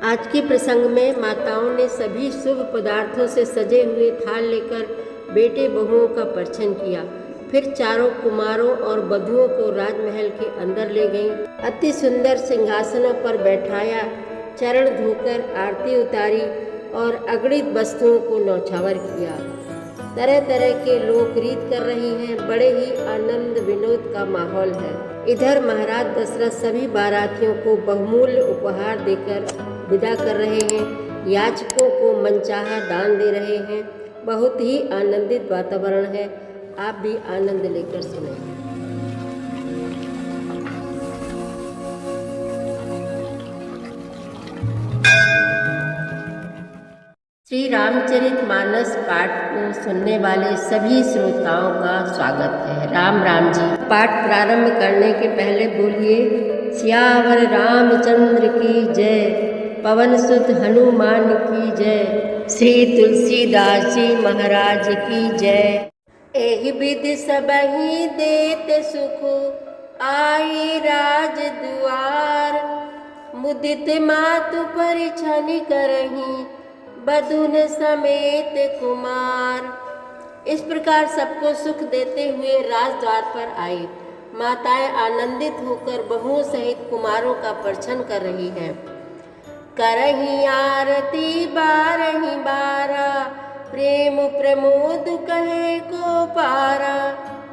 आज के प्रसंग में माताओं ने सभी शुभ पदार्थों से सजे हुए थाल लेकर बेटे बहुओं का परछन किया। फिर चारों कुमारों और वधुओं को राजमहल के अंदर ले गईं। अति सुंदर सिंहासनों पर बैठाया, चरण धोकर आरती उतारी और अगणित वस्तुओं को न्यौछावर किया। तरह तरह के लोग रीत कर रही हैं। बड़े ही आनंद विनोद का माहौल है। इधर महाराज दशरथ सभी बारातियों को बहुमूल्य उपहार देकर विदा कर रहे हैं। याचकों को मनचाहा दान दे रहे हैं। बहुत ही आनंदित वातावरण है। आप भी आनंद लेकर सुनें। श्री रामचरितमानस पाठ को सुनने वाले सभी श्रोताओं का स्वागत है। राम राम जी। पाठ प्रारंभ करने के पहले बोलिए सियावर रामचंद्र की जय, पवन सुत हनुमान की जय, श्री तुलसीदास जी महाराज की जय। एहि विधि सबहि देत सुख, आई राज दुआर, मुदित मातु परिछनि करहीं, बधुन समेत कुमार। इस प्रकार सबको सुख देते हुए राजद्वार पर आए। माताएं आनंदित होकर बहुओं सहित कुमारों का परछन कर रही हैं। करही आरती बारही बारा, प्रेम प्रमोद कहे को पारा,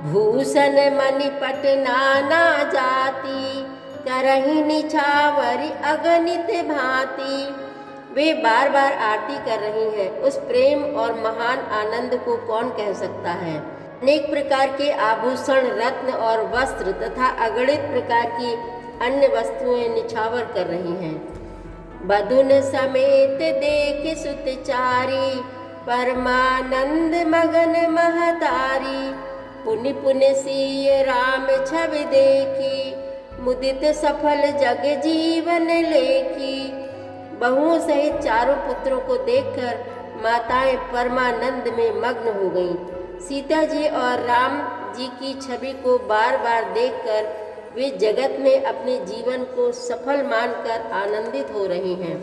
भूषण मणिपट नाना जाति, करही निछावरी अगणित भांति। वे बार बार आरती कर रही हैं। उस प्रेम और महान आनंद को कौन कह सकता है। अनेक प्रकार के आभूषण, रत्न और वस्त्र तथा अगणित प्रकार की अन्य वस्तुएं निछावर कर रही हैं। बधुन समेत देख सुतचारी, परमानंद मगन महतारी, पुनि पुनि सिय राम छवि देखी, मुदित सफल जग जीवन लेखी। बहुओं सहित चारों पुत्रों को देखकर माताएं परमानंद में मग्न हो गईं। सीता जी और राम जी की छवि को बार बार देखकर वे जगत में अपने जीवन को सफल मानकर आनंदित हो रही हैं।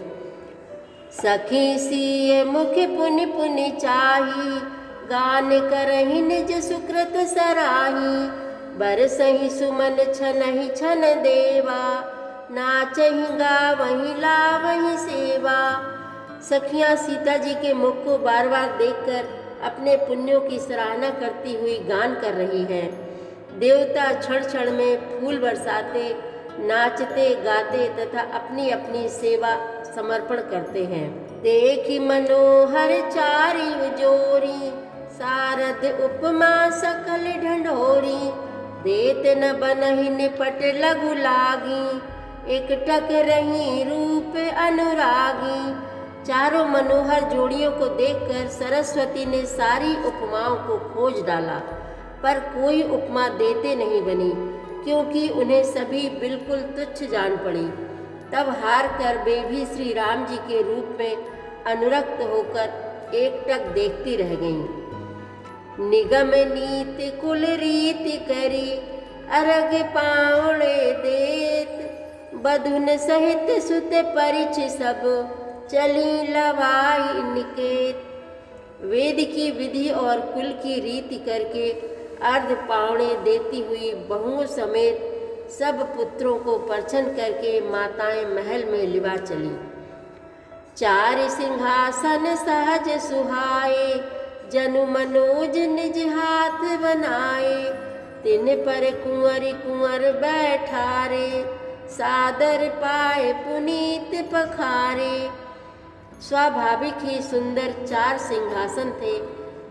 सखी सिय मुख पुनि पुनि चाही, गान करहि निज सुकृत सराही, बरसहि सुमन छनहि छन देवा, नाचहि गावहि लावहि सेवा। सखियां सीता जी के मुख को बार बार देखकर अपने पुण्यों की सराहना करती हुई गान कर रही हैं। देवता क्षण क्षण में फूल बरसाते, नाचते गाते तथा अपनी अपनी सेवा समर्पण करते हैं। देखि मनोहर चारि उजोरी, सारद उपमा सकल ढंढोरी, देत न बनहि निपट लघु लागी, एकटक रही रूप अनुरागी। चारों मनोहर जोड़ियों को देखकर सरस्वती ने सारी उपमाओं को खोज डाला, पर कोई उपमा देते नहीं बनी, क्योंकि उन्हें सभी बिल्कुल तुच्छ जान पड़ी। तब हार कर वे भी श्री राम जी के रूप में अनुरक्त होकर एकटक देखती रह गईं। निगम नीति कुल रीति करी, अरग पावड़े देत, बधुन सहित सुत परिछ सब, चली लवाई निकेत। वेद की विधि और कुल की रीति करके अर्ध पावड़े देती हुई बहुओं समेत सब पुत्रों को परछन करके माताएं महल में लिवा चली। चार सिंहासन सहज सुहाए, जनु मनोज निज हाथ बनाए, तिन पर कुंवर कुंवर बैठारे, सादर पाए पुनीत पखारे। स्वाभाविक ही सुंदर चार सिंहासन थे,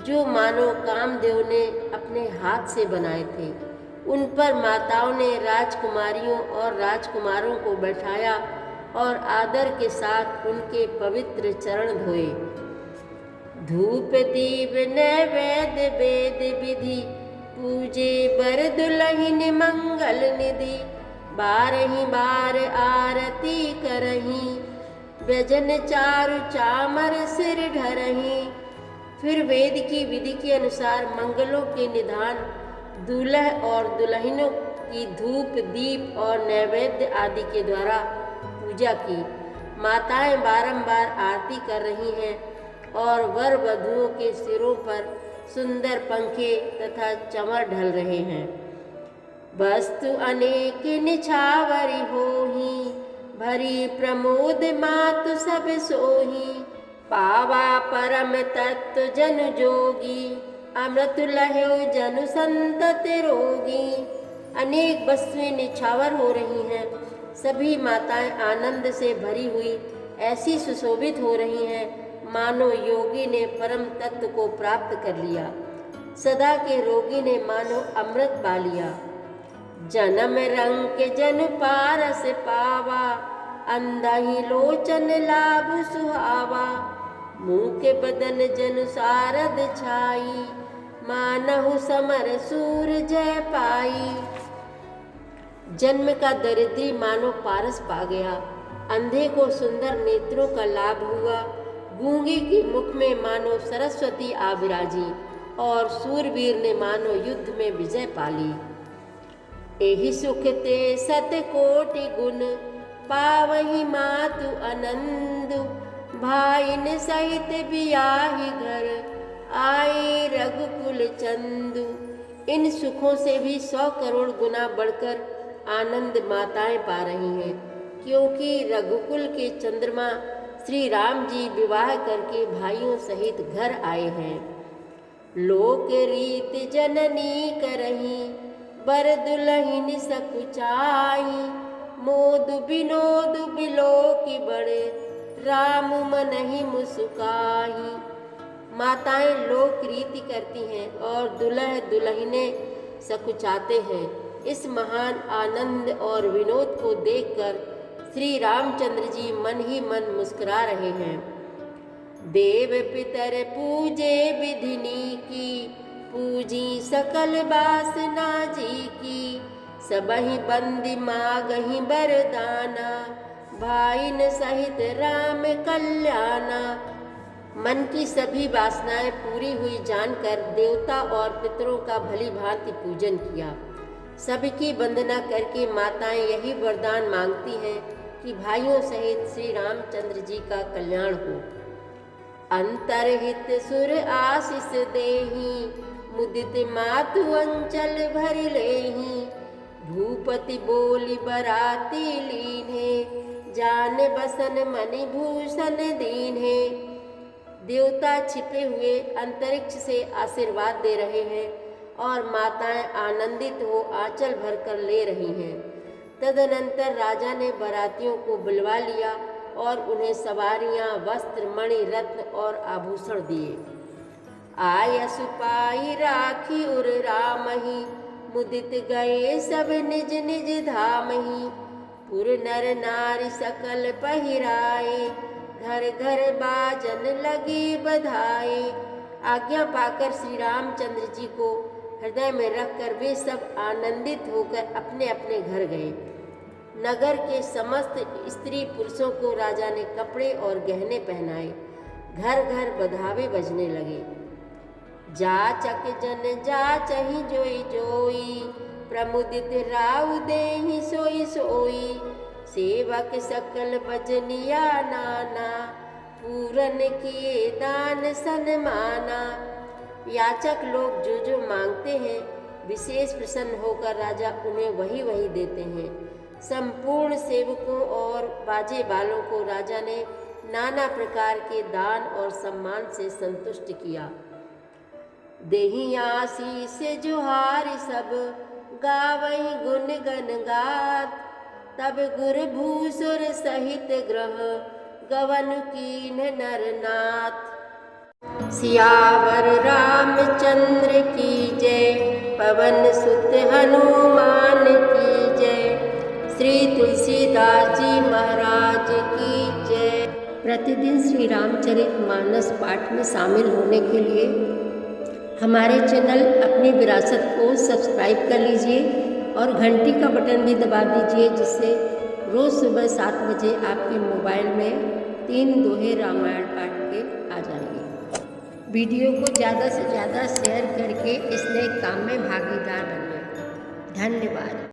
जो मानो कामदेव ने अपने हाथ से बनाए थे। उन पर माताओं ने राजकुमारियों और राजकुमारों को बैठाया और आदर के साथ उनके पवित्र चरण धोए। धूप दीप नैवेद्य वेद विधि, पूजे बर दुलहिन मंगल निधि, बारही बार आरती करही, व्यजन चारु चामर सिर ढरही। फिर वेद की विधि के अनुसार मंगलों के निधान दूल्हा और दुल्हनों की धूप दीप और नैवेद्य आदि के द्वारा पूजा की। माताएं बारंबार आरती कर रही हैं और वर वधुओं के सिरों पर सुंदर पंखे तथा चमर ढल रहे हैं। वस्तु अनेक निछावरी होही, भरी प्रमोद मातु सब सोही। पावा परम तत्व जन जोगी, अमृत लह्यो जनु संतति रोगी। अनेक वस्तुएं निछावर हो रही हैं, सभी माताएं आनंद से भरी हुई ऐसी सुशोभित हो रही हैं मानो योगी ने परम तत्व को प्राप्त कर लिया, सदा के रोगी ने मानो अमृत पा लिया। जन्म रंग जन पारस पावा, अंधहि लोचन लाभ सुहावा। मुँह के बदन जन सारद छाई, मानहु समर सूर जय पाई। जन्म का दरिद्री मानो पारस पा गया, अंधे को सुंदर नेत्रों का लाभ हुआ, गूंगे के मुख में मानो सरस्वती आ विराजी और सूरवीर ने मानो युद्ध में विजय पाली। एहि सुख ते सत कोटि गुण, पावहि मातु आनंद। भाइन सहित बियाहि घर, आए रघुकुल चंदु। इन सुखों से भी 100 करोड़ गुना बढ़कर आनंद माताएं पा रही हैं, क्योंकि रघुकुल के चंद्रमा श्री राम जी विवाह करके भाइयों सहित घर आए हैं। लोक रीत जननी करही, बर दुलहिन सकुचाई। मोद विनोद बिलोकी बड़े, राम मनहि मुस्काई। माताएं लोक रीति करती हैं और दुल्ह दुल्हने सकुचाते हैं। इस महान आनंद और विनोद को देखकर श्री रामचंद्र जी मन ही मन मुस्कुरा रहे हैं। देव पितर पूजे विधिनी की, पूजी सकल बासना जी की। सबहि बंदी मागहि बरदाना, भाइन सहित राम कल्याणा। मन की सभी वासनाएं पूरी हुई जानकर देवता और पितरों का भली भांति पूजन किया। सबकी वंदना करके माताएं यही वरदान मांगती हैं कि भाइयों सहित श्री रामचंद्र जी का कल्याण हो। अंतरहित सुर आशीष देही, मुदित मातु अंचल भर लेही। भूपति बोली बराती लीन्हे, जान बसन मणि भूषण दीन्हे। देवता छिपे हुए अंतरिक्ष से आशीर्वाद दे रहे हैं और माताएं आनंदित हो आंचल भरकर ले रही हैं। तदनंतर राजा ने बारातियों को बुलवा लिया और उन्हें सवारियां, वस्त्र, मणि, रत्न और आभूषण दिए। आयसु पाई राखी उर रामहि, मुदित गए सब निज निज धामहि। पुर नर नारी सकल पहिराए, घर घर बाजन लगी बधाई। आज्ञा पाकर श्री रामचंद्र जी को हृदय में रखकर वे सब आनंदित होकर अपने अपने घर गए। नगर के समस्त स्त्री पुरुषों को राजा ने कपड़े और गहने पहनाए। घर घर बधावे बजने लगे। जाचक जन जाचहि जोई जोई, प्रमुदित राउ देहि सोई सोई। सेवक सकल भजनिया नाना, पूरन किए दान सन्माना। याचक लोग जो जो मांगते हैं विशेष प्रसन्न होकर राजा उन्हें वही वही देते हैं। संपूर्ण सेवकों और बाजे बालों को राजा ने नाना प्रकार के दान और सम्मान से संतुष्ट किया। देहि आशीष जोहारि सब, गावहि गुण गण गात। तब गुर भूसुर सहित ग्रह, गवन कीन नर नाथ। सियावर रामचंद्र की जय, पवन सुत हनुमान की जय। श्री तुलसीदास जी महाराज की जय। प्रतिदिन श्री रामचरितमानस पाठ में शामिल होने के लिए हमारे चैनल अपनी विरासत को सब्सक्राइब कर लीजिए और घंटी का बटन भी दबा दीजिए, जिससे रोज़ सुबह 7 बजे आपके मोबाइल में 3 दोहे रामायण पाठ के आ जाएंगे। वीडियो को ज़्यादा से ज़्यादा शेयर करके इस नए काम में भागीदार बनिए। धन्यवाद।